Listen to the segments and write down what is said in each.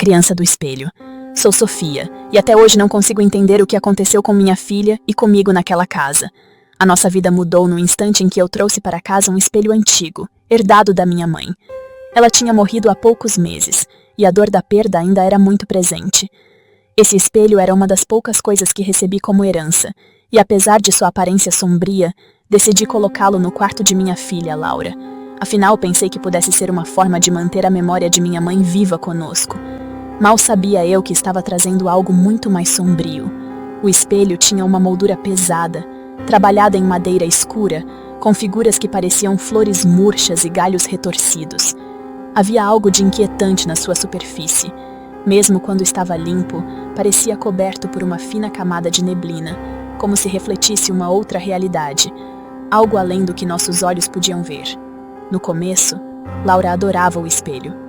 criança do espelho. Sou Sofia, e até hoje não consigo entender o que aconteceu com minha filha e comigo naquela casa. A nossa vida mudou no instante em que eu trouxe para casa um espelho antigo, herdado da minha mãe. Ela tinha morrido há poucos meses, e a dor da perda ainda era muito presente. Esse espelho era uma das poucas coisas que recebi como herança, e apesar de sua aparência sombria, decidi colocá-lo no quarto de minha filha, Laura. Afinal, pensei que pudesse ser uma forma de manter a memória de minha mãe viva conosco. Mal sabia eu que estava trazendo algo muito mais sombrio. O espelho tinha uma moldura pesada, trabalhada em madeira escura, com figuras que pareciam flores murchas e galhos retorcidos. Havia algo de inquietante na sua superfície. Mesmo quando estava limpo, parecia coberto por uma fina camada de neblina, como se refletisse uma outra realidade, algo além do que nossos olhos podiam ver. No começo, Laura adorava o espelho.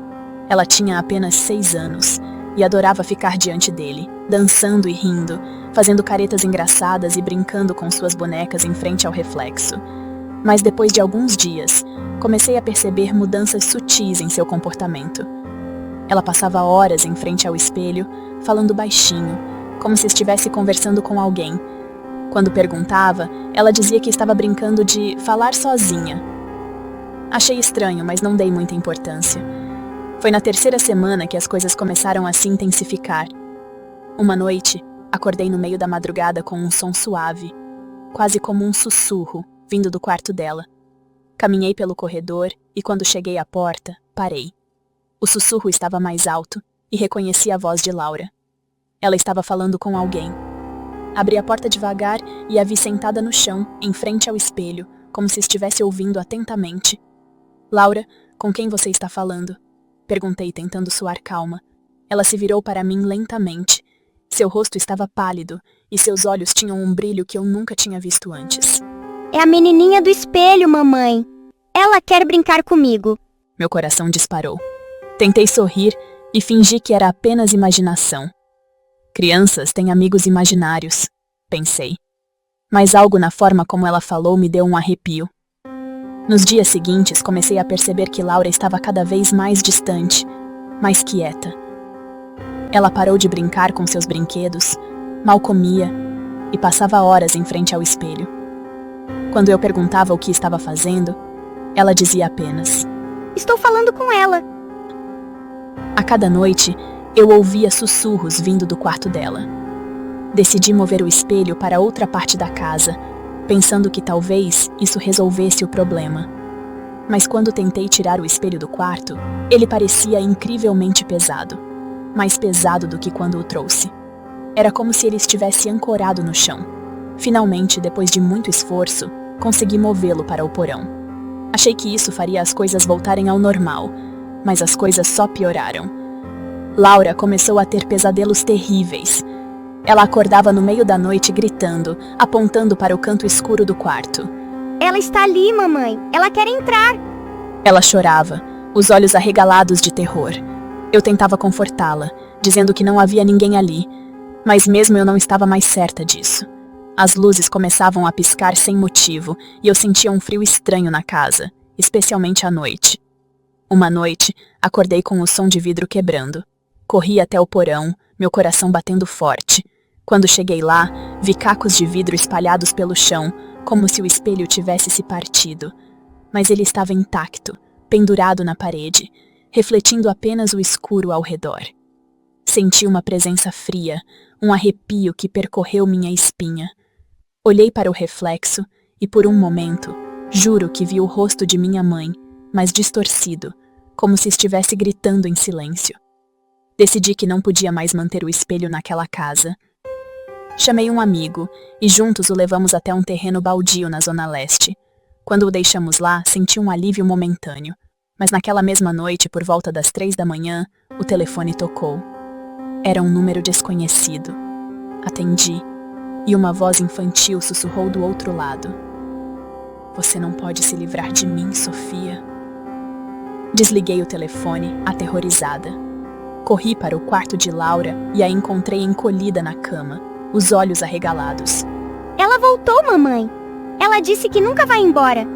Ela tinha apenas 6 anos e adorava ficar diante dele, dançando e rindo, fazendo caretas engraçadas e brincando com suas bonecas em frente ao reflexo. Mas depois de alguns dias, comecei a perceber mudanças sutis em seu comportamento. Ela passava horas em frente ao espelho, falando baixinho, como se estivesse conversando com alguém. Quando perguntava, ela dizia que estava brincando de falar sozinha. Achei estranho, mas não dei muita importância. Foi na 3ª semana que as coisas começaram a se intensificar. Uma noite, acordei no meio da madrugada com um som suave, quase como um sussurro, vindo do quarto dela. Caminhei pelo corredor e quando cheguei à porta, parei. O sussurro estava mais alto e reconheci a voz de Laura. Ela estava falando com alguém. Abri a porta devagar e a vi sentada no chão, em frente ao espelho, como se estivesse ouvindo atentamente. Laura, com quem você está falando? Perguntei, tentando soar calma. Ela se virou para mim lentamente. Seu rosto estava pálido e seus olhos tinham um brilho que eu nunca tinha visto antes. É a menininha do espelho, mamãe. Ela quer brincar comigo. Meu coração disparou. Tentei sorrir e fingi que era apenas imaginação. Crianças têm amigos imaginários, pensei. Mas algo na forma como ela falou me deu um arrepio. Nos dias seguintes, comecei a perceber que Laura estava cada vez mais distante, mais quieta. Ela parou de brincar com seus brinquedos, mal comia e passava horas em frente ao espelho. Quando eu perguntava o que estava fazendo, ela dizia apenas: Estou falando com ela. A cada noite, eu ouvia sussurros vindo do quarto dela. Decidi mover o espelho para outra parte da casa, pensando que talvez isso resolvesse o problema. Mas quando tentei tirar o espelho do quarto, ele parecia incrivelmente pesado. Mais pesado do que quando o trouxe. Era como se ele estivesse ancorado no chão. Finalmente, depois de muito esforço, consegui movê-lo para o porão. Achei que isso faria as coisas voltarem ao normal, mas as coisas só pioraram. Laura começou a ter pesadelos terríveis. Ela acordava no meio da noite gritando, apontando para o canto escuro do quarto. Ela está ali, mamãe. Ela quer entrar. Ela chorava, os olhos arregalados de terror. Eu tentava confortá-la, dizendo que não havia ninguém ali, mas mesmo eu não estava mais certa disso. As luzes começavam a piscar sem motivo e eu sentia um frio estranho na casa, especialmente à noite. Uma noite, acordei com o som de vidro quebrando. Corri até o porão, meu coração batendo forte. Quando cheguei lá, vi cacos de vidro espalhados pelo chão, como se o espelho tivesse se partido. Mas ele estava intacto, pendurado na parede, refletindo apenas o escuro ao redor. Senti uma presença fria, um arrepio que percorreu minha espinha. Olhei para o reflexo e, por um momento, juro que vi o rosto de minha mãe, mas distorcido, como se estivesse gritando em silêncio. Decidi que não podia mais manter o espelho naquela casa. Chamei um amigo e juntos o levamos até um terreno baldio na zona leste. Quando o deixamos lá, senti um alívio momentâneo. Mas naquela mesma noite, por volta das 3 da manhã, o telefone tocou. Era um número desconhecido. Atendi, e uma voz infantil sussurrou do outro lado. Você não pode se livrar de mim, Sofia. Desliguei o telefone, aterrorizada. Corri para o quarto de Laura e a encontrei encolhida na cama, os olhos arregalados. Ela voltou, mamãe. Ela disse que nunca vai embora.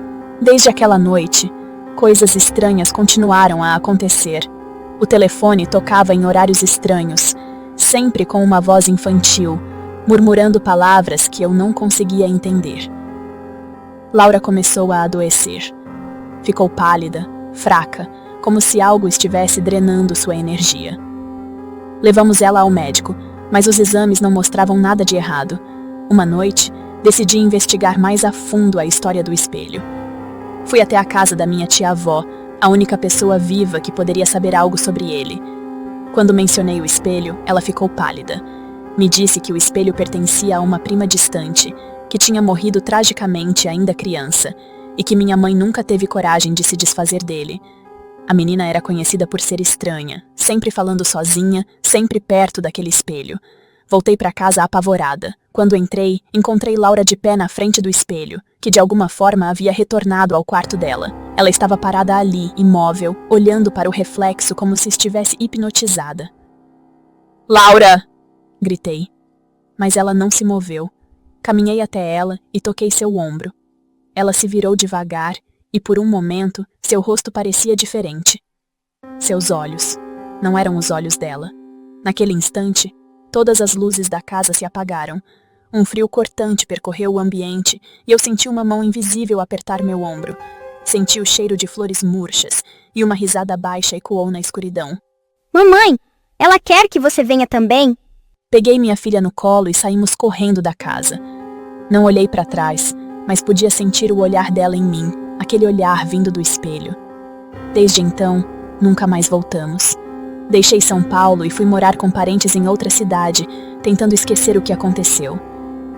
Desde aquela noite, coisas estranhas continuaram a acontecer. O telefone tocava em horários estranhos, sempre com uma voz infantil, murmurando palavras que eu não conseguia entender. Laura começou a adoecer. Ficou pálida, fraca, como se algo estivesse drenando sua energia. Levamos ela ao médico, mas os exames não mostravam nada de errado. Uma noite, decidi investigar mais a fundo a história do espelho. Fui até a casa da minha tia-avó, a única pessoa viva que poderia saber algo sobre ele. Quando mencionei o espelho, ela ficou pálida. Me disse que o espelho pertencia a uma prima distante, que tinha morrido tragicamente ainda criança, e que minha mãe nunca teve coragem de se desfazer dele. A menina era conhecida por ser estranha, sempre falando sozinha, sempre perto daquele espelho. Voltei para casa apavorada. Quando entrei, encontrei Laura de pé na frente do espelho, que de alguma forma havia retornado ao quarto dela. Ela estava parada ali, imóvel, olhando para o reflexo como se estivesse hipnotizada. "Laura!" gritei. Mas ela não se moveu. Caminhei até ela e toquei seu ombro. Ela se virou devagar e, por um momento, seu rosto parecia diferente. Seus olhos. Não eram os olhos dela. Naquele instante, todas as luzes da casa se apagaram. Um frio cortante percorreu o ambiente e eu senti uma mão invisível apertar meu ombro. Senti o cheiro de flores murchas e uma risada baixa ecoou na escuridão. Mamãe, ela quer que você venha também? Peguei minha filha no colo e saímos correndo da casa. Não olhei para trás, mas podia sentir o olhar dela em mim, aquele olhar vindo do espelho. Desde então, nunca mais voltamos. Deixei São Paulo e fui morar com parentes em outra cidade, tentando esquecer o que aconteceu.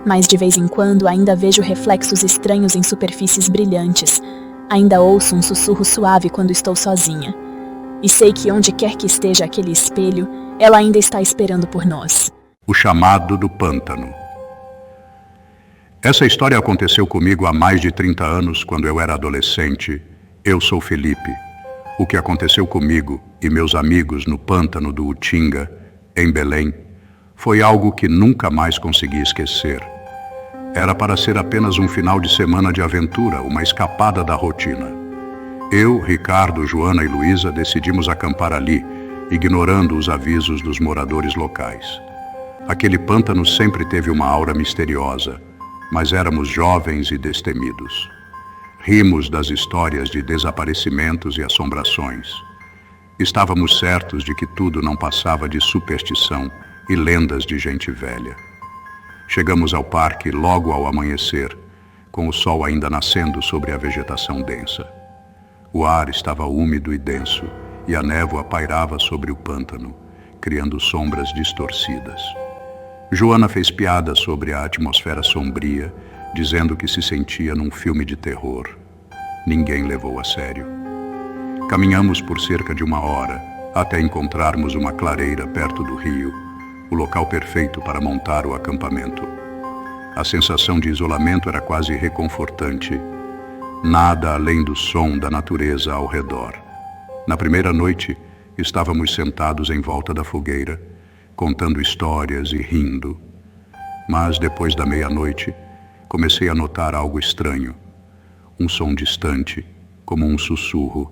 Mas de vez em quando ainda vejo reflexos estranhos em superfícies brilhantes. Ainda ouço um sussurro suave quando estou sozinha. E sei que onde quer que esteja aquele espelho, ela ainda está esperando por nós. O chamado do pântano. Essa história aconteceu comigo há mais de 30 anos, quando eu era adolescente. Eu sou Felipe. O que aconteceu comigo e meus amigos no pântano do Utinga, em Belém, foi algo que nunca mais consegui esquecer. Era para ser apenas um final de semana de aventura, uma escapada da rotina. Eu, Ricardo, Joana e Luísa decidimos acampar ali, ignorando os avisos dos moradores locais. Aquele pântano sempre teve uma aura misteriosa, mas éramos jovens e destemidos. Rimos das histórias de desaparecimentos e assombrações. Estávamos certos de que tudo não passava de superstição e lendas de gente velha. Chegamos ao parque logo ao amanhecer, com o sol ainda nascendo sobre a vegetação densa. O ar estava úmido e denso, e a névoa pairava sobre o pântano, criando sombras distorcidas. Joana fez piada sobre a atmosfera sombria, dizendo que se sentia num filme de terror. Ninguém levou a sério. Caminhamos por cerca de 1 hora, até encontrarmos uma clareira perto do rio, o local perfeito para montar o acampamento. A sensação de isolamento era quase reconfortante. Nada além do som da natureza ao redor. Na primeira noite, estávamos sentados em volta da fogueira, contando histórias e rindo. Mas depois da meia-noite, comecei a notar algo estranho. Um som distante, como um sussurro,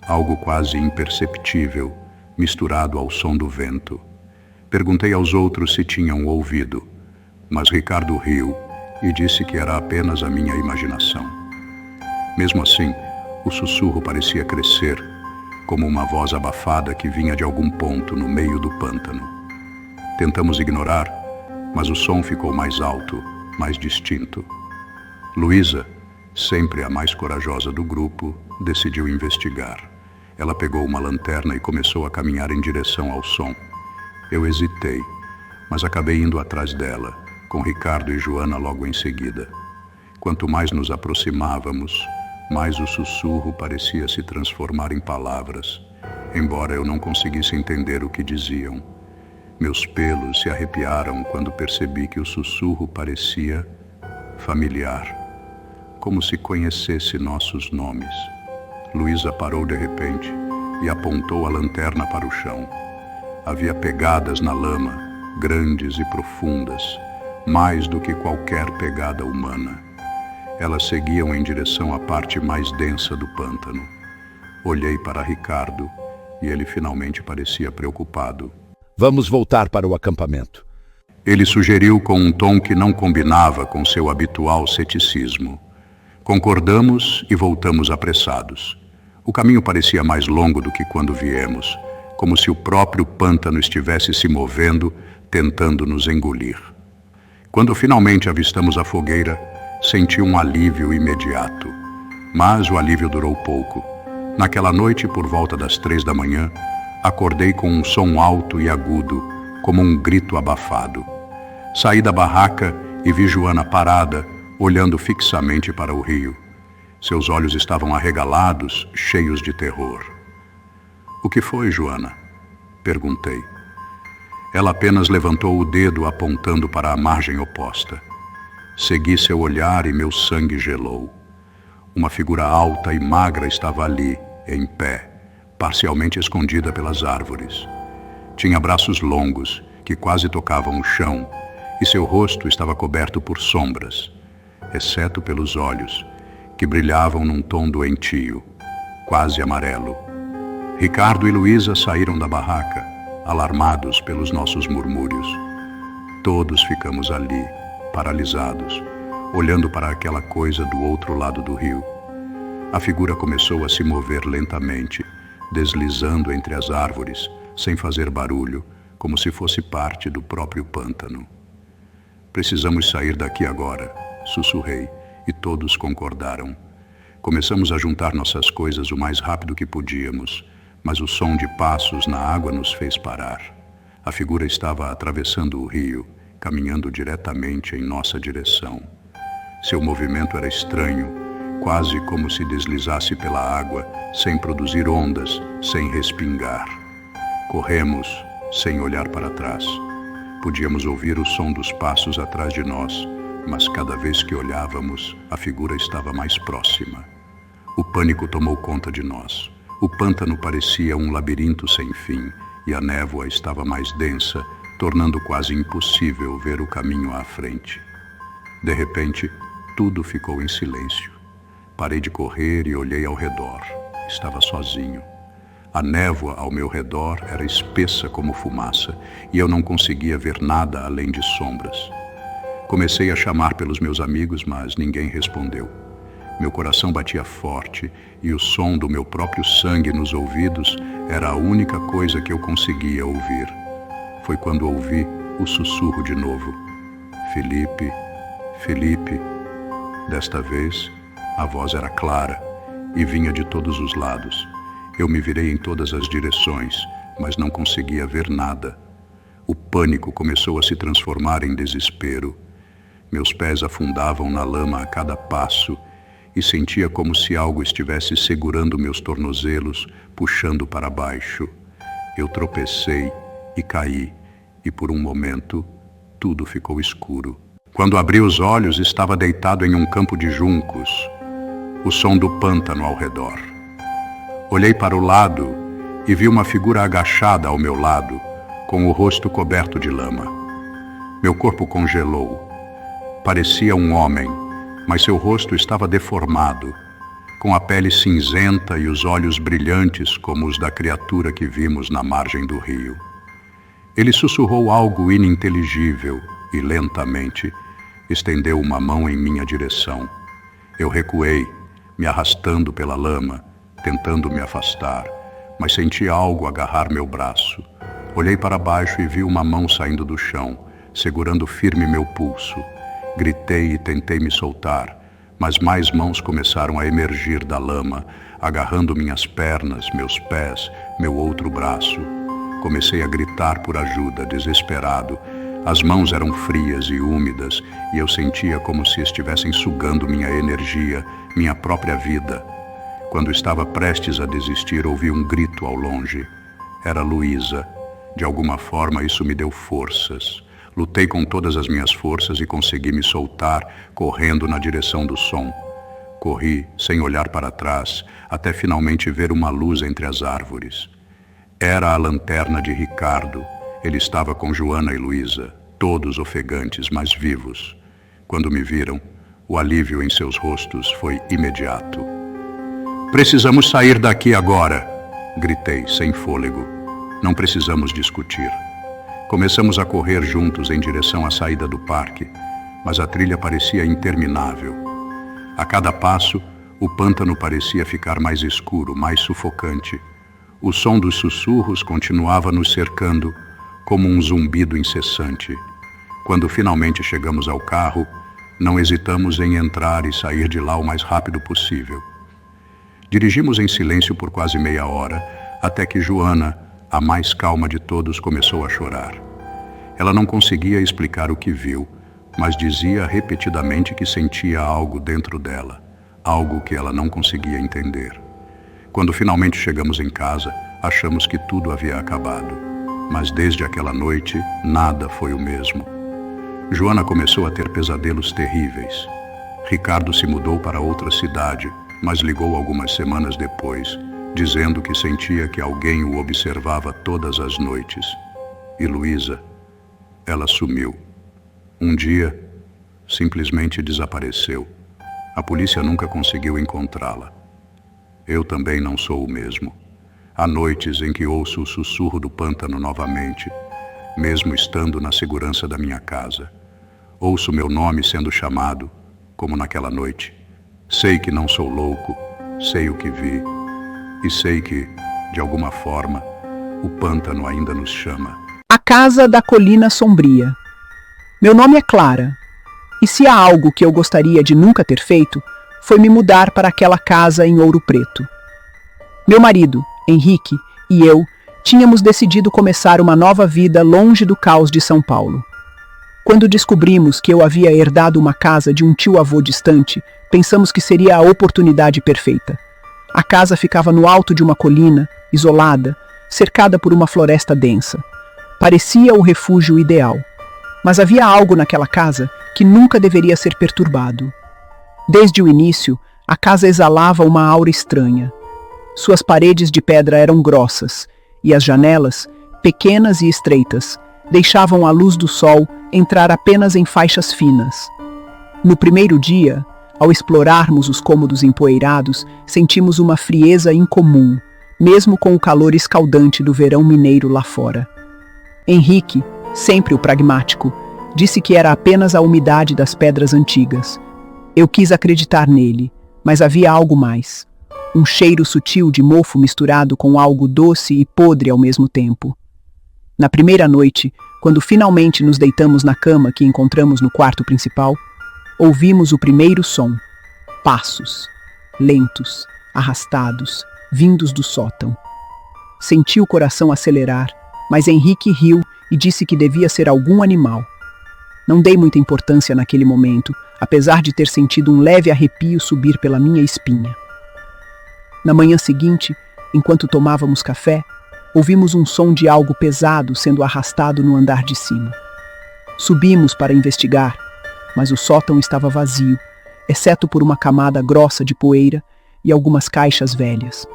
algo quase imperceptível, misturado ao som do vento. Perguntei aos outros se tinham ouvido, mas Ricardo riu e disse que era apenas a minha imaginação. Mesmo assim, o sussurro parecia crescer, como uma voz abafada que vinha de algum ponto no meio do pântano. Tentamos ignorar, mas o som ficou mais alto, mais distinto. Luísa, sempre a mais corajosa do grupo, decidiu investigar. Ela pegou uma lanterna e começou a caminhar em direção ao som. Eu hesitei, mas acabei indo atrás dela, com Ricardo e Joana logo em seguida. Quanto mais nos aproximávamos, mais o sussurro parecia se transformar em palavras, embora eu não conseguisse entender o que diziam. Meus pelos se arrepiaram quando percebi que o sussurro parecia familiar, como se conhecesse nossos nomes. Luísa parou de repente e apontou a lanterna para o chão. Havia pegadas na lama, grandes e profundas, mais do que qualquer pegada humana. Elas seguiam em direção à parte mais densa do pântano. Olhei para Ricardo e ele finalmente parecia preocupado. Vamos voltar para o acampamento. Ele sugeriu com um tom que não combinava com seu habitual ceticismo. Concordamos e voltamos apressados. O caminho parecia mais longo do que quando viemos, como se o próprio pântano estivesse se movendo, tentando nos engolir. Quando finalmente avistamos a fogueira, senti um alívio imediato. Mas o alívio durou pouco. Naquela noite, por volta das 3 da manhã, acordei com um som alto e agudo, como um grito abafado. Saí da barraca e vi Joana parada, olhando fixamente para o rio. Seus olhos estavam arregalados, cheios de terror. "O que foi, Joana?" perguntei. Ela apenas levantou o dedo apontando para a margem oposta. Segui seu olhar e meu sangue gelou. Uma figura alta e magra estava ali, em pé, parcialmente escondida pelas árvores. Tinha braços longos, que quase tocavam o chão, e seu rosto estava coberto por sombras, exceto pelos olhos, que brilhavam num tom doentio, quase amarelo. Ricardo e Luísa saíram da barraca, alarmados pelos nossos murmúrios. Todos ficamos ali, paralisados, olhando para aquela coisa do outro lado do rio. A figura começou a se mover lentamente, deslizando entre as árvores, sem fazer barulho, como se fosse parte do próprio pântano. "Precisamos sair daqui agora", sussurrei, e todos concordaram. Começamos a juntar nossas coisas o mais rápido que podíamos, mas o som de passos na água nos fez parar. A figura estava atravessando o rio, caminhando diretamente em nossa direção. Seu movimento era estranho, quase como se deslizasse pela água, sem produzir ondas, sem respingar. Corremos, sem olhar para trás. Podíamos ouvir o som dos passos atrás de nós, mas cada vez que olhávamos, a figura estava mais próxima. O pânico tomou conta de nós. O pântano parecia um labirinto sem fim, e a névoa estava mais densa, tornando quase impossível ver o caminho à frente. De repente, tudo ficou em silêncio. Parei de correr e olhei ao redor. Estava sozinho. A névoa ao meu redor era espessa como fumaça, e eu não conseguia ver nada além de sombras. Comecei a chamar pelos meus amigos, mas ninguém respondeu. Meu coração batia forte, e o som do meu próprio sangue nos ouvidos era a única coisa que eu conseguia ouvir. Foi quando ouvi o sussurro de novo. "Felipe, Felipe." Desta vez, a voz era clara e vinha de todos os lados. Eu me virei em todas as direções, mas não conseguia ver nada. O pânico começou a se transformar em desespero. Meus pés afundavam na lama a cada passo e sentia como se algo estivesse segurando meus tornozelos, puxando para baixo. Eu tropecei e caí, e por um momento, tudo ficou escuro. Quando abri os olhos, estava deitado em um campo de juncos, o som do pântano ao redor. Olhei para o lado e vi uma figura agachada ao meu lado, com o rosto coberto de lama. Meu corpo congelou. Parecia um homem, mas seu rosto estava deformado, com a pele cinzenta e os olhos brilhantes como os da criatura que vimos na margem do rio. Ele sussurrou algo ininteligível e, lentamente, estendeu uma mão em minha direção. Eu recuei, me arrastando pela lama, tentando me afastar, mas senti algo agarrar meu braço. Olhei para baixo e vi uma mão saindo do chão, segurando firme meu pulso. Gritei e tentei me soltar, mas mais mãos começaram a emergir da lama, agarrando minhas pernas, meus pés, meu outro braço. Comecei a gritar por ajuda, desesperado. As mãos eram frias e úmidas, e eu sentia como se estivessem sugando minha energia, minha própria vida. Quando estava prestes a desistir, ouvi um grito ao longe. Era Luísa. De alguma forma, isso me deu forças. Lutei com todas as minhas forças e consegui me soltar, correndo na direção do som. Corri, sem olhar para trás, até finalmente ver uma luz entre as árvores. Era a lanterna de Ricardo. Ele estava com Joana e Luísa, todos ofegantes, mas vivos. Quando me viram, o alívio em seus rostos foi imediato. "Precisamos sair daqui agora", Gritei, sem fôlego. Não precisamos discutir. Começamos a correr juntos em direção à saída do parque, mas a trilha parecia interminável. A cada passo, o pântano parecia ficar mais escuro, mais sufocante. O som dos sussurros continuava nos cercando, como um zumbido incessante. Quando finalmente chegamos ao carro, não hesitamos em entrar e sair de lá o mais rápido possível. Dirigimos em silêncio por quase meia hora, até que Joana, a mais calma de todos, começou a chorar. Ela não conseguia explicar o que viu, mas dizia repetidamente que sentia algo dentro dela, algo que ela não conseguia entender. Quando finalmente chegamos em casa, achamos que tudo havia acabado. Mas desde aquela noite, nada foi o mesmo. Joana começou a ter pesadelos terríveis. Ricardo se mudou para outra cidade, mas ligou algumas semanas depois, dizendo que sentia que alguém o observava todas as noites. E Luísa, ela sumiu. Um dia, simplesmente desapareceu. A polícia nunca conseguiu encontrá-la. Eu também não sou o mesmo. Há noites em que ouço o sussurro do pântano novamente, mesmo estando na segurança da minha casa. Ouço meu nome sendo chamado, como naquela noite. Sei que não sou louco, sei o que vi, e sei que, de alguma forma, o pântano ainda nos chama. A Casa da Colina Sombria. Meu nome é Clara, e se há algo que eu gostaria de nunca ter feito, foi me mudar para aquela casa em Ouro Preto. Meu marido, Henrique, e eu tínhamos decidido começar uma nova vida longe do caos de São Paulo. Quando descobrimos que eu havia herdado uma casa de um tio-avô distante, pensamos que seria a oportunidade perfeita. A casa ficava no alto de uma colina, isolada, cercada por uma floresta densa. Parecia o refúgio ideal. Mas havia algo naquela casa que nunca deveria ser perturbado. Desde o início, a casa exalava uma aura estranha. Suas paredes de pedra eram grossas, e as janelas, pequenas e estreitas, deixavam a luz do sol entrar apenas em faixas finas. No primeiro dia, ao explorarmos os cômodos empoeirados, sentimos uma frieza incomum, mesmo com o calor escaldante do verão mineiro lá fora. Henrique, sempre o pragmático, disse que era apenas a umidade das pedras antigas. Eu quis acreditar nele, mas havia algo mais. Um cheiro sutil de mofo misturado com algo doce e podre ao mesmo tempo. Na primeira noite, quando finalmente nos deitamos na cama que encontramos no quarto principal, ouvimos o primeiro som. Passos, lentos, arrastados, vindos do sótão. Senti o coração acelerar, mas Henrique riu e disse que devia ser algum animal. Não dei muita importância naquele momento, apesar de ter sentido um leve arrepio subir pela minha espinha. Na manhã seguinte, enquanto tomávamos café, ouvimos um som de algo pesado sendo arrastado no andar de cima. Subimos para investigar, mas o sótão estava vazio, exceto por uma camada grossa de poeira e algumas caixas velhas.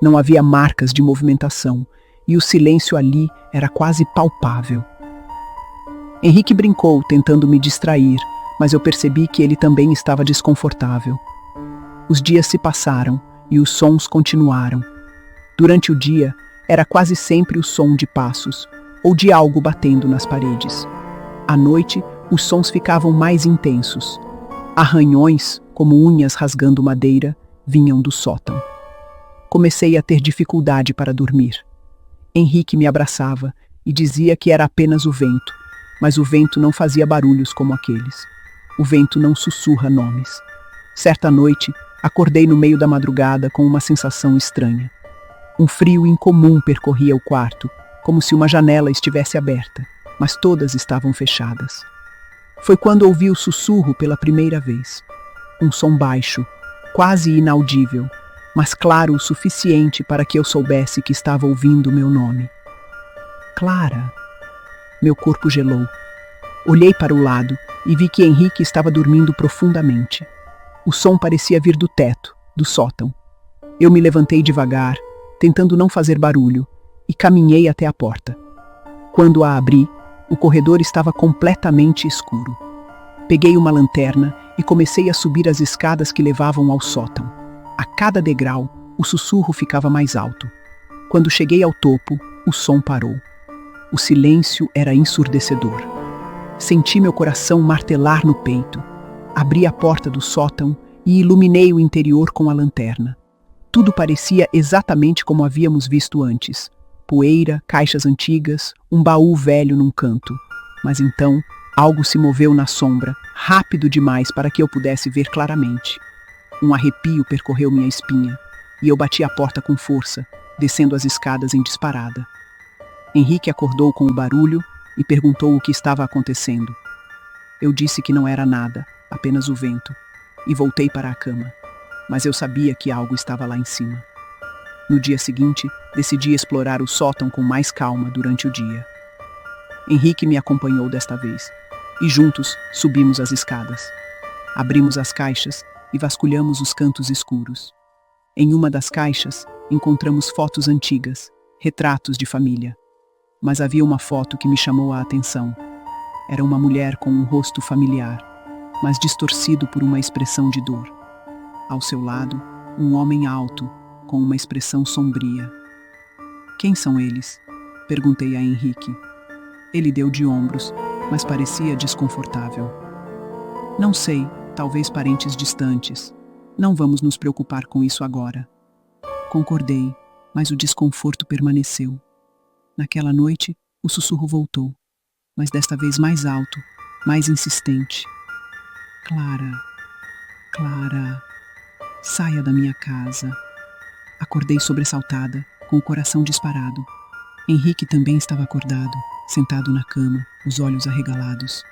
Não havia marcas de movimentação, e o silêncio ali era quase palpável. Henrique brincou, tentando me distrair, mas eu percebi que ele também estava desconfortável. Os dias se passaram, e os sons continuaram. Durante o dia, era quase sempre o som de passos, ou de algo batendo nas paredes. À noite, os sons ficavam mais intensos. Arranhões, como unhas rasgando madeira, vinham do sótão. Comecei a ter dificuldade para dormir. Henrique me abraçava e dizia que era apenas o vento, mas o vento não fazia barulhos como aqueles. O vento não sussurra nomes. Certa noite, acordei no meio da madrugada com uma sensação estranha. Um frio incomum percorria o quarto, como se uma janela estivesse aberta, mas todas estavam fechadas. Foi quando ouvi o sussurro pela primeira vez. Um som baixo, quase inaudível, mas claro o suficiente para que eu soubesse que estava ouvindo meu nome. Clara. Meu corpo gelou. Olhei para o lado e vi que Henrique estava dormindo profundamente. O som parecia vir do teto, do sótão. Eu me levantei devagar, tentando não fazer barulho, e caminhei até a porta. Quando a abri, o corredor estava completamente escuro. Peguei uma lanterna e comecei a subir as escadas que levavam ao sótão. A cada degrau, o sussurro ficava mais alto. Quando cheguei ao topo, o som parou. O silêncio era ensurdecedor. Senti meu coração martelar no peito. Abri a porta do sótão e iluminei o interior com a lanterna. Tudo parecia exatamente como havíamos visto antes. Poeira, caixas antigas, um baú velho num canto. Mas então, algo se moveu na sombra, rápido demais para que eu pudesse ver claramente. Um arrepio percorreu minha espinha, e eu bati a porta com força, descendo as escadas em disparada. Henrique acordou com o barulho e perguntou o que estava acontecendo. Eu disse que não era nada, apenas o vento, e voltei para a cama. Mas eu sabia que algo estava lá em cima. No dia seguinte, decidi explorar o sótão com mais calma durante o dia. Henrique me acompanhou desta vez, e juntos subimos as escadas. Abrimos as caixas e vasculhamos os cantos escuros. Em uma das caixas, encontramos fotos antigas, retratos de família. Mas havia uma foto que me chamou a atenção. Era uma mulher com um rosto familiar, mas distorcido por uma expressão de dor. Ao seu lado, um homem alto, com uma expressão sombria. Quem são eles? Perguntei a Henrique. Ele deu de ombros, mas parecia desconfortável. Não sei, talvez parentes distantes. Não vamos nos preocupar com isso agora. Concordei, mas o desconforto permaneceu. Naquela noite, o sussurro voltou, mas desta vez mais alto, mais insistente. Clara, Clara, saia da minha casa. Acordei sobressaltada, com o coração disparado. Henrique também estava acordado, sentado na cama, os olhos arregalados.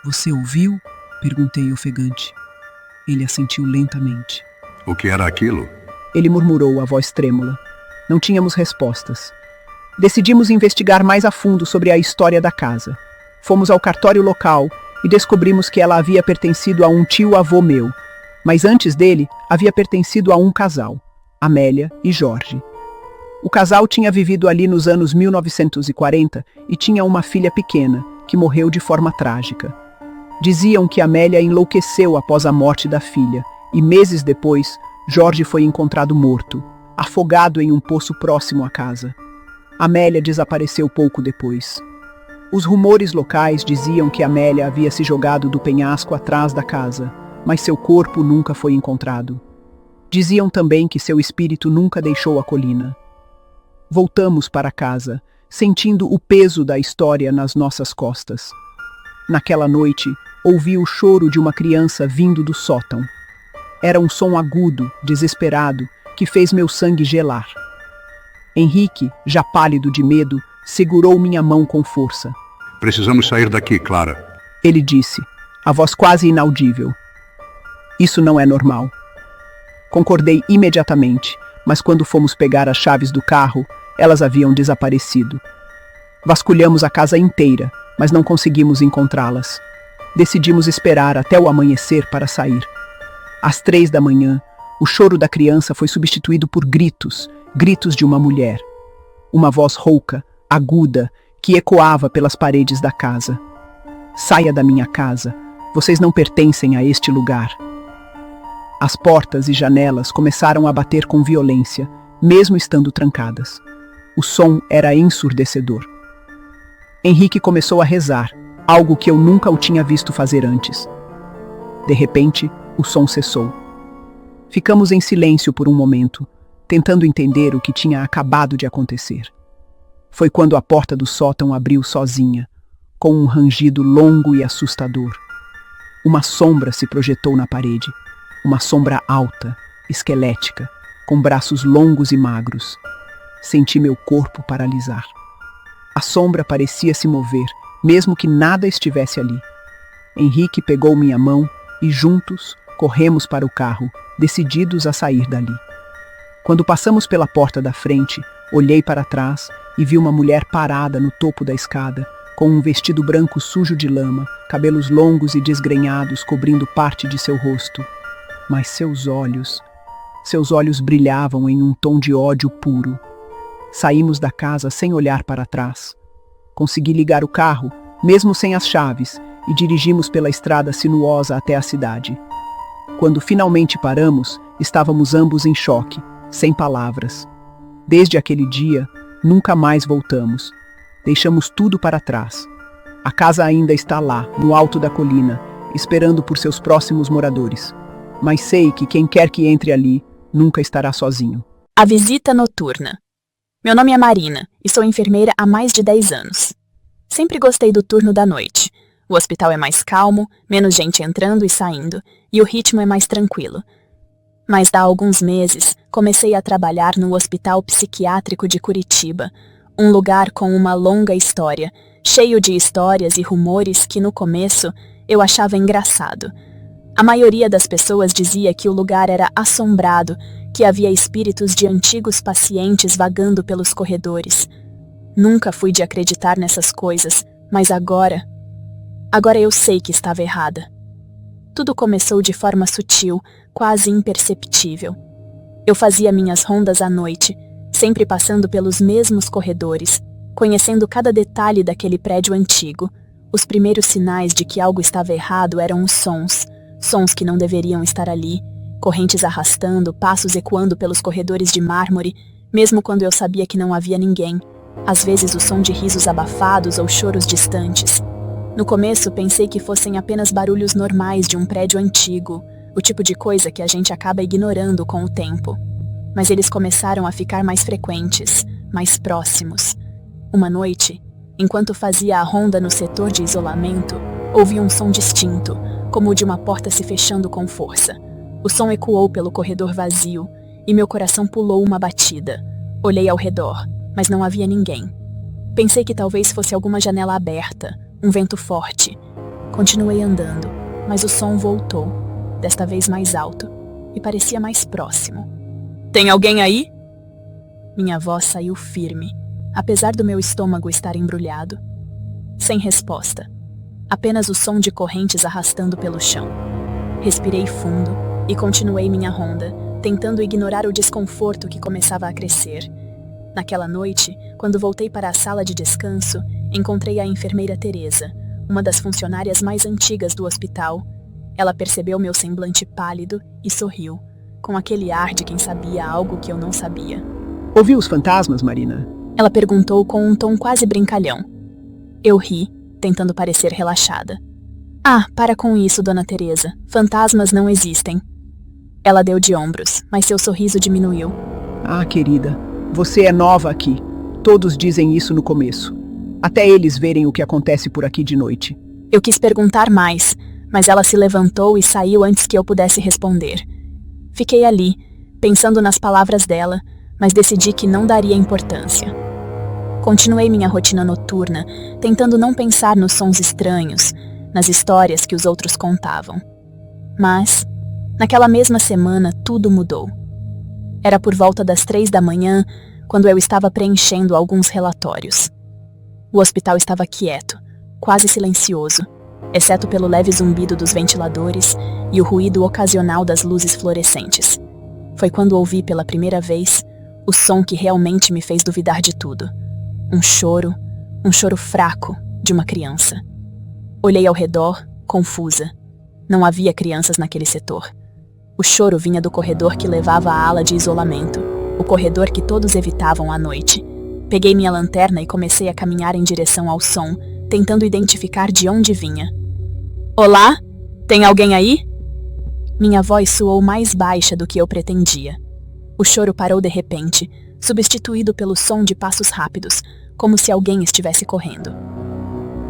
Você ouviu? Perguntei ofegante. Ele assentiu lentamente. O que era aquilo? Ele murmurou, a voz trêmula. Não tínhamos respostas. Decidimos investigar mais a fundo sobre a história da casa. Fomos ao cartório local e descobrimos que ela havia pertencido a um tio-avô meu. Mas antes dele, havia pertencido a um casal, Amélia e Jorge. O casal tinha vivido ali nos anos 1940 e tinha uma filha pequena, que morreu de forma trágica. Diziam que Amélia enlouqueceu após a morte da filha, e meses depois, Jorge foi encontrado morto, afogado em um poço próximo à casa. Amélia desapareceu pouco depois. Os rumores locais diziam que Amélia havia se jogado do penhasco atrás da casa, mas seu corpo nunca foi encontrado. Diziam também que seu espírito nunca deixou a colina. Voltamos para casa, sentindo o peso da história nas nossas costas. Naquela noite, ouvi o choro de uma criança vindo do sótão. Era um som agudo, desesperado, que fez meu sangue gelar. Henrique, já pálido de medo, segurou minha mão com força. Precisamos sair daqui, Clara. Ele disse, a voz quase inaudível. Isso não é normal. Concordei imediatamente, mas quando fomos pegar as chaves do carro, elas haviam desaparecido. Vasculhamos a casa inteira, mas não conseguimos encontrá-las. Decidimos esperar até o amanhecer para sair. Às 3 da manhã, o choro da criança foi substituído por gritos, gritos de uma mulher. Uma voz rouca, aguda, que ecoava pelas paredes da casa. Saia da minha casa, vocês não pertencem a este lugar. As portas e janelas começaram a bater com violência, mesmo estando trancadas. O som era ensurdecedor. Henrique começou a rezar, algo que eu nunca o tinha visto fazer antes. De repente, o som cessou. Ficamos em silêncio por um momento, tentando entender o que tinha acabado de acontecer. Foi quando a porta do sótão abriu sozinha, com um rangido longo e assustador. Uma sombra se projetou na parede, uma sombra alta, esquelética, com braços longos e magros. Senti meu corpo paralisar. A sombra parecia se mover, mesmo que nada estivesse ali. Henrique pegou minha mão e juntos corremos para o carro, decididos a sair dali. Quando passamos pela porta da frente, olhei para trás e vi uma mulher parada no topo da escada, com um vestido branco sujo de lama, cabelos longos e desgrenhados cobrindo parte de seu rosto. Mas seus olhos brilhavam em um tom de ódio puro. Saímos da casa sem olhar para trás. Consegui ligar o carro, mesmo sem as chaves, e dirigimos pela estrada sinuosa até a cidade. Quando finalmente paramos, estávamos ambos em choque, sem palavras. Desde aquele dia, nunca mais voltamos. Deixamos tudo para trás. A casa ainda está lá, no alto da colina, esperando por seus próximos moradores. Mas sei que quem quer que entre ali, nunca estará sozinho. A visita noturna. Meu nome é Marina e sou enfermeira há mais de 10 anos. Sempre gostei do turno da noite. O hospital é mais calmo, menos gente entrando e saindo, e o ritmo é mais tranquilo. Mas há alguns meses, comecei a trabalhar no Hospital Psiquiátrico de Curitiba, um lugar com uma longa história, cheio de histórias e rumores que no começo eu achava engraçado. A maioria das pessoas dizia que o lugar era assombrado, que havia espíritos de antigos pacientes vagando pelos corredores. Nunca fui de acreditar nessas coisas, mas agora eu sei que estava errada. Tudo começou de forma sutil, quase imperceptível. Eu fazia minhas rondas à noite, sempre passando pelos mesmos corredores, conhecendo cada detalhe daquele prédio antigo. Os primeiros sinais de que algo estava errado eram os sons que não deveriam estar ali, correntes arrastando, passos ecoando pelos corredores de mármore, mesmo quando eu sabia que não havia ninguém. Às vezes o som de risos abafados ou choros distantes. No começo pensei que fossem apenas barulhos normais de um prédio antigo, o tipo de coisa que a gente acaba ignorando com o tempo. Mas eles começaram a ficar mais frequentes, mais próximos. Uma noite, enquanto fazia a ronda no setor de isolamento, ouvi um som distinto, como o de uma porta se fechando com força. O som ecoou pelo corredor vazio e meu coração pulou uma batida. Olhei ao redor, mas não havia ninguém. Pensei que talvez fosse alguma janela aberta, um vento forte. Continuei andando, mas o som voltou, desta vez mais alto, e parecia mais próximo. Tem alguém aí? Minha voz saiu firme, apesar do meu estômago estar embrulhado. Sem resposta. Apenas o som de correntes arrastando pelo chão. Respirei fundo e continuei minha ronda, tentando ignorar o desconforto que começava a crescer. Naquela noite, quando voltei para a sala de descanso, encontrei a enfermeira Teresa, uma das funcionárias mais antigas do hospital. Ela percebeu meu semblante pálido e sorriu, com aquele ar de quem sabia algo que eu não sabia. Ouviu os fantasmas, Marina? Ela perguntou com um tom quase brincalhão. Eu ri, tentando parecer relaxada. Ah, para com isso, dona Teresa. Fantasmas não existem. Ela deu de ombros, mas seu sorriso diminuiu. Ah, querida, você é nova aqui. Todos dizem isso no começo. Até eles verem o que acontece por aqui de noite. Eu quis perguntar mais, mas ela se levantou e saiu antes que eu pudesse responder. Fiquei ali, pensando nas palavras dela, mas decidi que não daria importância. Continuei minha rotina noturna, tentando não pensar nos sons estranhos, nas histórias que os outros contavam. Mas, naquela mesma semana, tudo mudou. Era por volta das 3 da manhã, quando eu estava preenchendo alguns relatórios. O hospital estava quieto, quase silencioso, exceto pelo leve zumbido dos ventiladores e o ruído ocasional das luzes fluorescentes. Foi quando ouvi pela primeira vez o som que realmente me fez duvidar de tudo. Um choro fraco de uma criança. Olhei ao redor, confusa. Não havia crianças naquele setor. O choro vinha do corredor que levava à ala de isolamento, o corredor que todos evitavam à noite. Peguei minha lanterna e comecei a caminhar em direção ao som, tentando identificar de onde vinha. Olá? Tem alguém aí? Minha voz soou mais baixa do que eu pretendia. O choro parou de repente, substituído pelo som de passos rápidos, como se alguém estivesse correndo.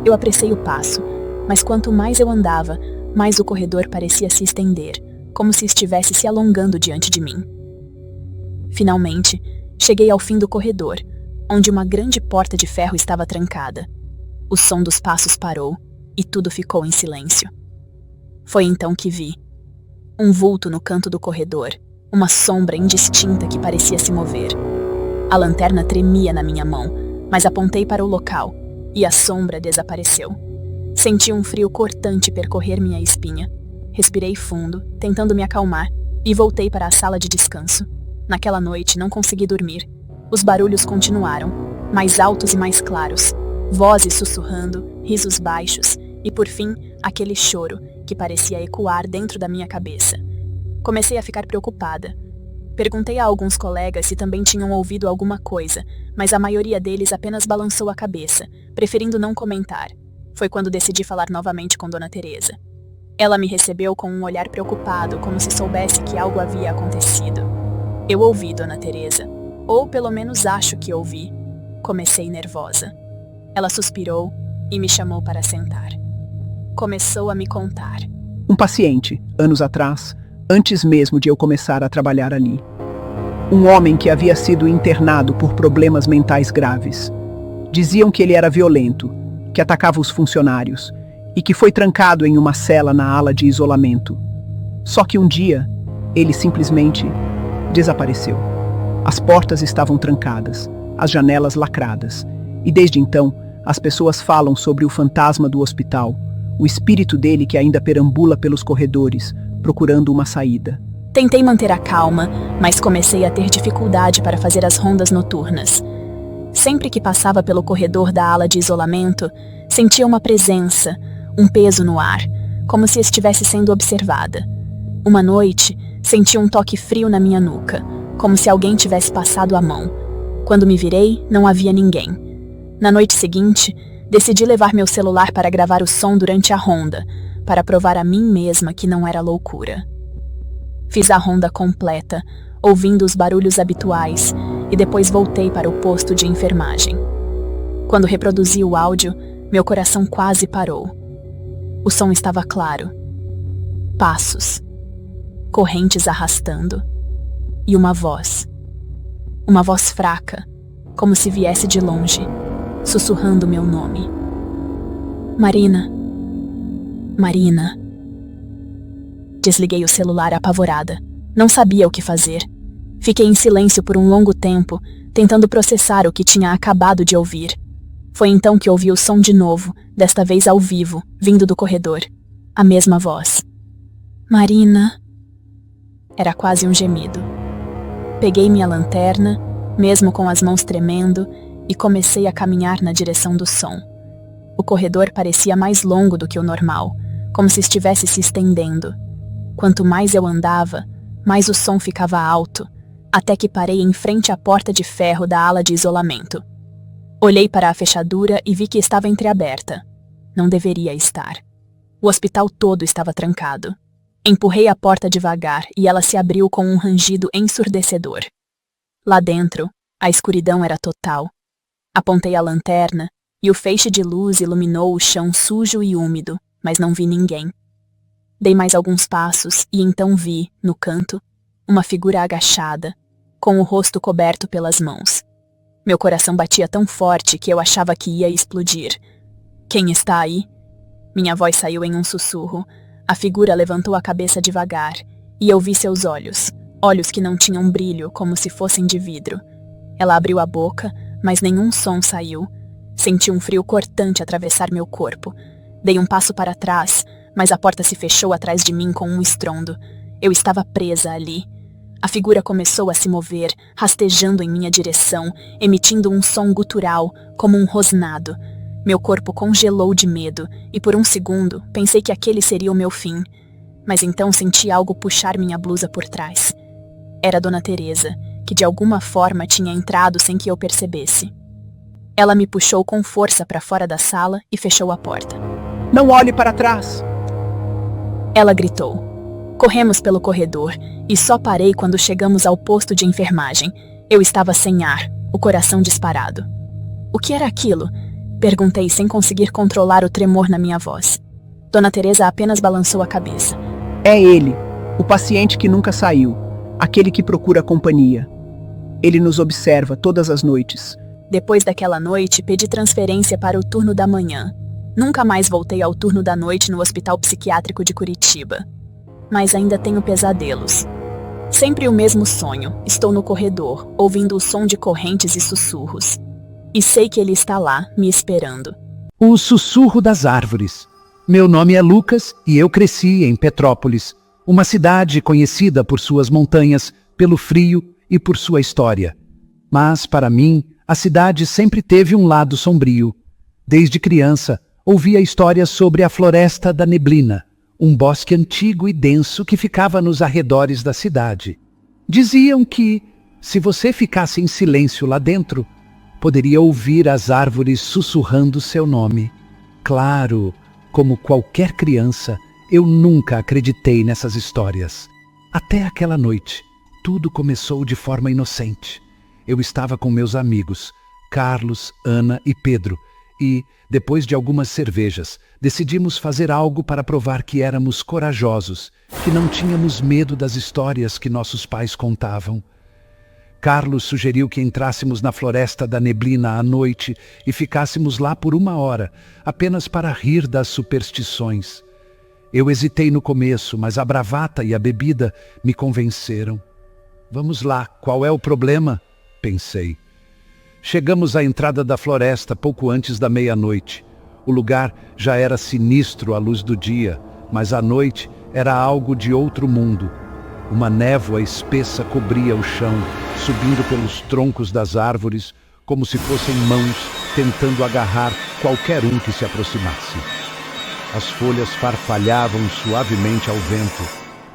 Eu apressei o passo, mas quanto mais eu andava, mais o corredor parecia se estender, como se estivesse se alongando diante de mim. Finalmente, cheguei ao fim do corredor, onde uma grande porta de ferro estava trancada. O som dos passos parou e tudo ficou em silêncio. Foi então que vi um vulto no canto do corredor, uma sombra indistinta que parecia se mover. A lanterna tremia na minha mão, mas apontei para o local e a sombra desapareceu. Senti um frio cortante percorrer minha espinha. Respirei fundo, tentando me acalmar, e voltei para a sala de descanso. Naquela noite não consegui dormir. Os barulhos continuaram, mais altos e mais claros. Vozes sussurrando, risos baixos e, por fim, aquele choro que parecia ecoar dentro da minha cabeça. Comecei a ficar preocupada. Perguntei a alguns colegas se também tinham ouvido alguma coisa, mas a maioria deles apenas balançou a cabeça, preferindo não comentar. Foi quando decidi falar novamente com Dona Teresa. Ela me recebeu com um olhar preocupado, como se soubesse que algo havia acontecido. Eu ouvi, Dona Teresa, ou pelo menos acho que ouvi. Comecei nervosa. Ela suspirou e me chamou para sentar. Começou a me contar. Um paciente, anos atrás, antes mesmo de eu começar a trabalhar ali. Um homem que havia sido internado por problemas mentais graves. Diziam que ele era violento, que atacava os funcionários e que foi trancado em uma cela na ala de isolamento. Só que um dia, ele simplesmente desapareceu. As portas estavam trancadas, as janelas lacradas, e desde então, as pessoas falam sobre o fantasma do hospital, o espírito dele que ainda perambula pelos corredores, procurando uma saída. Tentei manter a calma, mas comecei a ter dificuldade para fazer as rondas noturnas. Sempre que passava pelo corredor da ala de isolamento, sentia uma presença, um peso no ar, como se estivesse sendo observada. Uma noite, senti um toque frio na minha nuca, como se alguém tivesse passado a mão. Quando me virei, não havia ninguém. Na noite seguinte, decidi levar meu celular para gravar o som durante a ronda, para provar a mim mesma que não era loucura. Fiz a ronda completa, ouvindo os barulhos habituais, e depois voltei para o posto de enfermagem. Quando reproduzi o áudio, meu coração quase parou. O som estava claro. Passos. Correntes arrastando. E uma voz. Uma voz fraca, como se viesse de longe, sussurrando meu nome. Marina. Marina. Desliguei o celular apavorada. Não sabia o que fazer. Fiquei em silêncio por um longo tempo, tentando processar o que tinha acabado de ouvir. Foi então que ouvi o som de novo, desta vez ao vivo, vindo do corredor. A mesma voz. Marina. Era quase um gemido. Peguei minha lanterna, mesmo com as mãos tremendo, e comecei a caminhar na direção do som. O corredor parecia mais longo do que o normal, como se estivesse se estendendo. Quanto mais eu andava, mais o som ficava alto, até que parei em frente à porta de ferro da ala de isolamento. Olhei para a fechadura e vi que estava entreaberta. Não deveria estar. O hospital todo estava trancado. Empurrei a porta devagar e ela se abriu com um rangido ensurdecedor. Lá dentro, a escuridão era total. Apontei a lanterna e o feixe de luz iluminou o chão sujo e úmido, mas não vi ninguém. Dei mais alguns passos e então vi, no canto, uma figura agachada, com o rosto coberto pelas mãos. Meu coração batia tão forte que eu achava que ia explodir. Quem está aí? Minha voz saiu em um sussurro. A figura levantou a cabeça devagar e eu vi seus olhos, olhos que não tinham brilho, como se fossem de vidro. Ela abriu a boca, mas nenhum som saiu. Senti um frio cortante atravessar meu corpo. Dei um passo para trás, mas a porta se fechou atrás de mim com um estrondo. Eu estava presa ali. A figura começou a se mover, rastejando em minha direção, emitindo um som gutural, como um rosnado. Meu corpo congelou de medo, e por um segundo pensei que aquele seria o meu fim. Mas então senti algo puxar minha blusa por trás. Era Dona Teresa, que de alguma forma tinha entrado sem que eu percebesse. Ela me puxou com força para fora da sala e fechou a porta. Não olhe para trás! Ela gritou. Corremos pelo corredor e só parei quando chegamos ao posto de enfermagem. Eu estava sem ar, o coração disparado. O que era aquilo? Perguntei sem conseguir controlar o tremor na minha voz. Dona Teresa apenas balançou a cabeça. É ele, o paciente que nunca saiu, aquele que procura companhia. Ele nos observa todas as noites. Depois daquela noite, pedi transferência para o turno da manhã. Nunca mais voltei ao turno da noite no Hospital Psiquiátrico de Curitiba. Mas ainda tenho pesadelos. Sempre o mesmo sonho. Estou no corredor, ouvindo o som de correntes e sussurros. E sei que ele está lá, me esperando. O sussurro das árvores. Meu nome é Lucas e eu cresci em Petrópolis, uma cidade conhecida por suas montanhas, pelo frio e por sua história. Mas, para mim, a cidade sempre teve um lado sombrio. Desde criança, ouvia histórias sobre a Floresta da Neblina, um bosque antigo e denso que ficava nos arredores da cidade. Diziam que, se você ficasse em silêncio lá dentro, poderia ouvir as árvores sussurrando seu nome. Claro, como qualquer criança, eu nunca acreditei nessas histórias. Até aquela noite, tudo começou de forma inocente. Eu estava com meus amigos, Carlos, Ana e Pedro, e, depois de algumas cervejas, decidimos fazer algo para provar que éramos corajosos, que não tínhamos medo das histórias que nossos pais contavam. Carlos sugeriu que entrássemos na Floresta da Neblina à noite e ficássemos lá por 1 hora, apenas para rir das superstições. Eu hesitei no começo, mas a bravata e a bebida me convenceram. Vamos lá, qual é o problema? Pensei. Chegamos à entrada da floresta pouco antes da meia-noite. O lugar já era sinistro à luz do dia, mas à noite era algo de outro mundo. Uma névoa espessa cobria o chão, subindo pelos troncos das árvores, como se fossem mãos tentando agarrar qualquer um que se aproximasse. As folhas farfalhavam suavemente ao vento,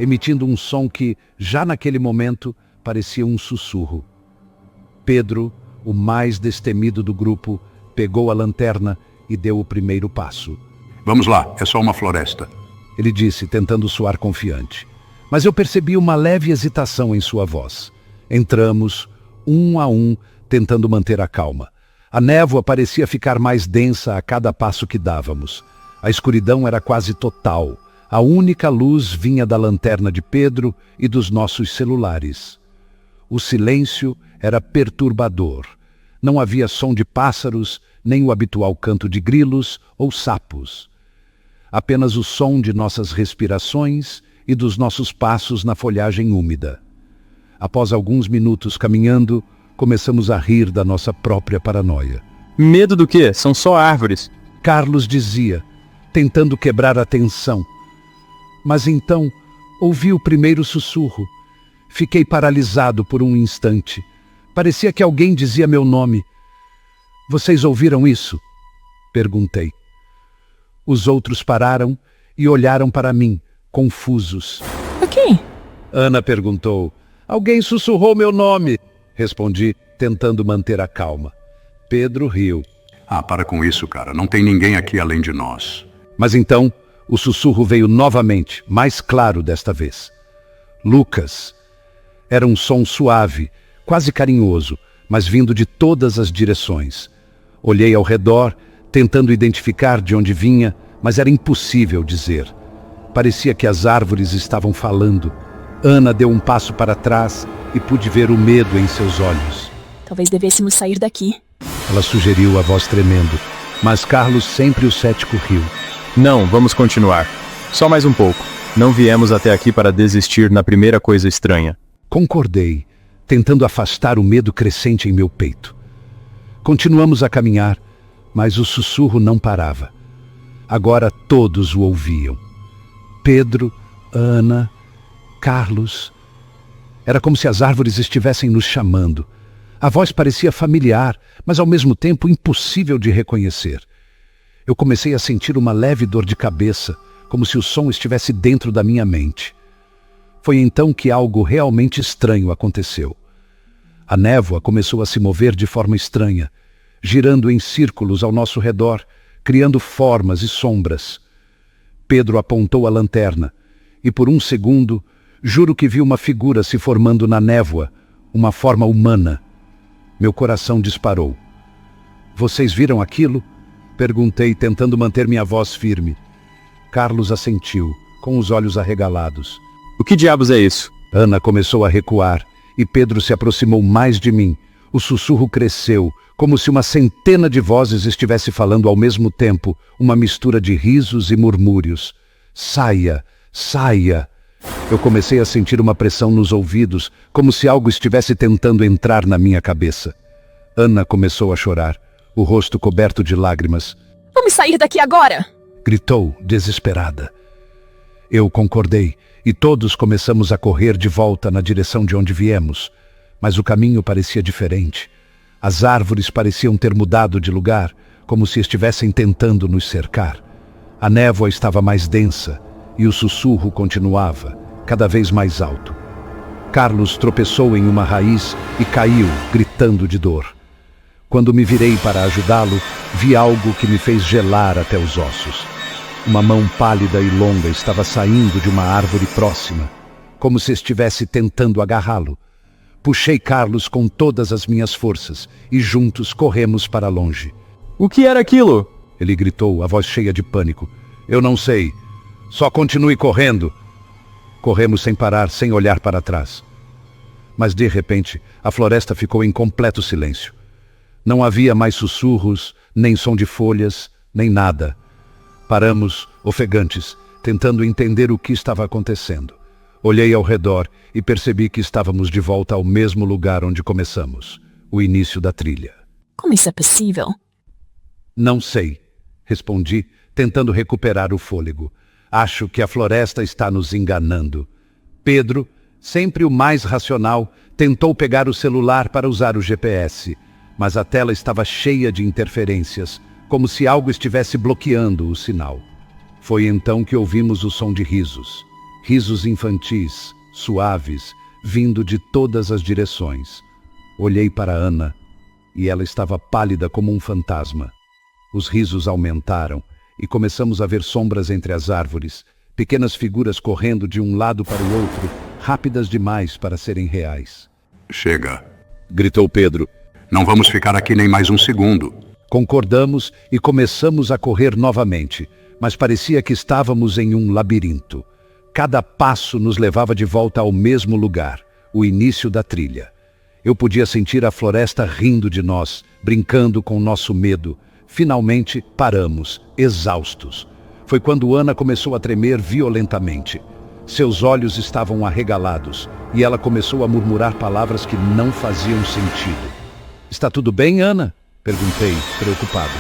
emitindo um som que, já naquele momento, parecia um sussurro. Pedro, o mais destemido do grupo, pegou a lanterna e deu o primeiro passo. Vamos lá, é só uma floresta. Ele disse, tentando soar confiante. Mas eu percebi uma leve hesitação em sua voz. Entramos, um a um, tentando manter a calma. A névoa parecia ficar mais densa a cada passo que dávamos. A escuridão era quase total. A única luz vinha da lanterna de Pedro e dos nossos celulares. O silêncio era perturbador. Não havia som de pássaros, nem o habitual canto de grilos ou sapos. Apenas o som de nossas respirações e dos nossos passos na folhagem úmida. Após alguns minutos caminhando, começamos a rir da nossa própria paranoia. Medo do quê? São só árvores. Carlos dizia, tentando quebrar a tensão. Mas então, ouvi o primeiro sussurro. Fiquei paralisado por um instante. Parecia que alguém dizia meu nome. Vocês ouviram isso? Perguntei. Os outros pararam e olharam para mim, confusos. O quê? Ana perguntou. Alguém sussurrou meu nome. Respondi, tentando manter a calma. Pedro riu. Ah, para com isso, cara. Não tem ninguém aqui além de nós. Mas então, o sussurro veio novamente, mais claro desta vez. Lucas. Era um som suave, quase carinhoso, mas vindo de todas as direções. Olhei ao redor, tentando identificar de onde vinha, mas era impossível dizer. Parecia que as árvores estavam falando. Ana deu um passo para trás e pude ver o medo em seus olhos. Talvez devêssemos sair daqui. Ela sugeriu, a voz tremendo, mas Carlos, sempre o cético, riu. Não, vamos continuar. Só mais um pouco. Não viemos até aqui para desistir na primeira coisa estranha. Concordei, tentando afastar o medo crescente em meu peito. Continuamos a caminhar, mas o sussurro não parava. Agora todos o ouviam. Pedro, Ana, Carlos. Era como se as árvores estivessem nos chamando. A voz parecia familiar, mas ao mesmo tempo impossível de reconhecer. Eu comecei a sentir uma leve dor de cabeça, como se o som estivesse dentro da minha mente. Foi então que algo realmente estranho aconteceu. A névoa começou a se mover de forma estranha, girando em círculos ao nosso redor, criando formas e sombras. Pedro apontou a lanterna, e por um segundo, juro que vi uma figura se formando na névoa, uma forma humana. Meu coração disparou. Vocês viram aquilo? Perguntei, tentando manter minha voz firme. Carlos assentiu, com os olhos arregalados. O que diabos é isso? Ana começou a recuar, e Pedro se aproximou mais de mim. O sussurro cresceu, como se uma centena de vozes estivesse falando ao mesmo tempo, uma mistura de risos e murmúrios. Saia, saia! Eu comecei a sentir uma pressão nos ouvidos, como se algo estivesse tentando entrar na minha cabeça. Ana começou a chorar, o rosto coberto de lágrimas. Vamos sair daqui agora! Gritou, desesperada. Eu concordei, e todos começamos a correr de volta na direção de onde viemos. Mas o caminho parecia diferente. As árvores pareciam ter mudado de lugar, como se estivessem tentando nos cercar. A névoa estava mais densa, e o sussurro continuava, cada vez mais alto. Carlos tropeçou em uma raiz e caiu, gritando de dor. Quando me virei para ajudá-lo, vi algo que me fez gelar até os ossos. Uma mão pálida e longa estava saindo de uma árvore próxima, como se estivesse tentando agarrá-lo. Puxei Carlos com todas as minhas forças e juntos corremos para longe. O que era aquilo? Ele gritou, a voz cheia de pânico. Eu não sei. Só continue correndo. Corremos sem parar, sem olhar para trás. Mas de repente, a floresta ficou em completo silêncio. Não havia mais sussurros, nem som de folhas, nem nada. Paramos, ofegantes, tentando entender o que estava acontecendo. Olhei ao redor e percebi que estávamos de volta ao mesmo lugar onde começamos, o início da trilha. Como isso é possível? Não sei, respondi, tentando recuperar o fôlego. Acho que a floresta está nos enganando. Pedro, sempre o mais racional, tentou pegar o celular para usar o GPS, mas a tela estava cheia de interferências, como se algo estivesse bloqueando o sinal. Foi então que ouvimos o som de risos. Risos infantis, suaves, vindo de todas as direções. Olhei para Ana e ela estava pálida como um fantasma. Os risos aumentaram e começamos a ver sombras entre as árvores, pequenas figuras correndo de um lado para o outro, rápidas demais para serem reais. Chega. Gritou Pedro. Não vamos ficar aqui nem mais um segundo. Concordamos e começamos a correr novamente, mas parecia que estávamos em um labirinto. Cada passo nos levava de volta ao mesmo lugar, o início da trilha. Eu podia sentir a floresta rindo de nós, brincando com nosso medo. Finalmente paramos, exaustos. Foi quando Ana começou a tremer violentamente. Seus olhos estavam arregalados e ela começou a murmurar palavras que não faziam sentido. Está tudo bem, Ana? Perguntei, preocupado.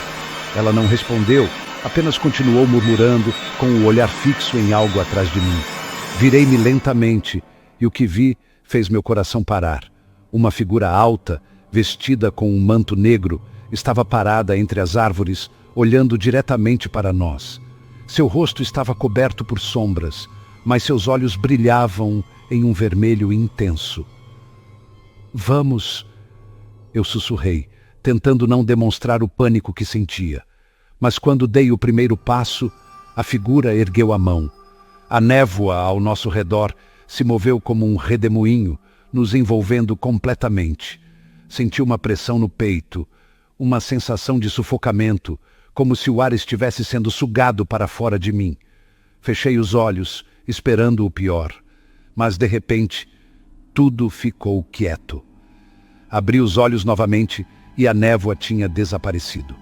Ela não respondeu, apenas continuou murmurando, com o olhar fixo em algo atrás de mim. Virei-me lentamente e o que vi fez meu coração parar. Uma figura alta, vestida com um manto negro, estava parada entre as árvores, olhando diretamente para nós. Seu rosto estava coberto por sombras, mas seus olhos brilhavam em um vermelho intenso. Vamos, eu sussurrei, tentando não demonstrar o pânico que sentia. Mas quando dei o primeiro passo, a figura ergueu a mão. A névoa ao nosso redor se moveu como um redemoinho, nos envolvendo completamente. Senti uma pressão no peito, uma sensação de sufocamento, como se o ar estivesse sendo sugado para fora de mim. Fechei os olhos, esperando o pior. Mas, de repente, tudo ficou quieto. Abri os olhos novamente e a névoa tinha desaparecido.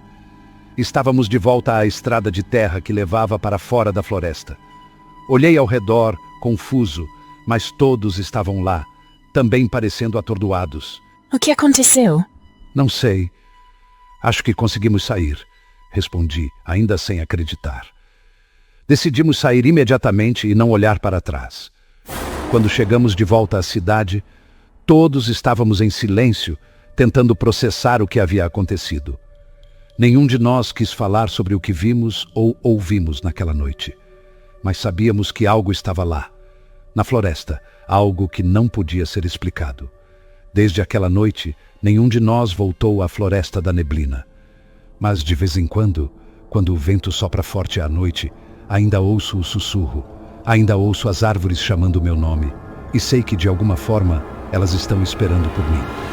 Estávamos de volta à estrada de terra que levava para fora da floresta. Olhei ao redor, confuso, mas todos estavam lá, também parecendo atordoados. O que aconteceu? Não sei. Acho que conseguimos sair, respondi, ainda sem acreditar. Decidimos sair imediatamente e não olhar para trás. Quando chegamos de volta à cidade, todos estávamos em silêncio, tentando processar o que havia acontecido. Nenhum de nós quis falar sobre o que vimos ou ouvimos naquela noite. Mas sabíamos que algo estava lá, na floresta, algo que não podia ser explicado. Desde aquela noite, nenhum de nós voltou à floresta da neblina. Mas de vez em quando o vento sopra forte à noite, ainda ouço o sussurro, ainda ouço as árvores chamando o meu nome, e sei que de alguma forma elas estão esperando por mim.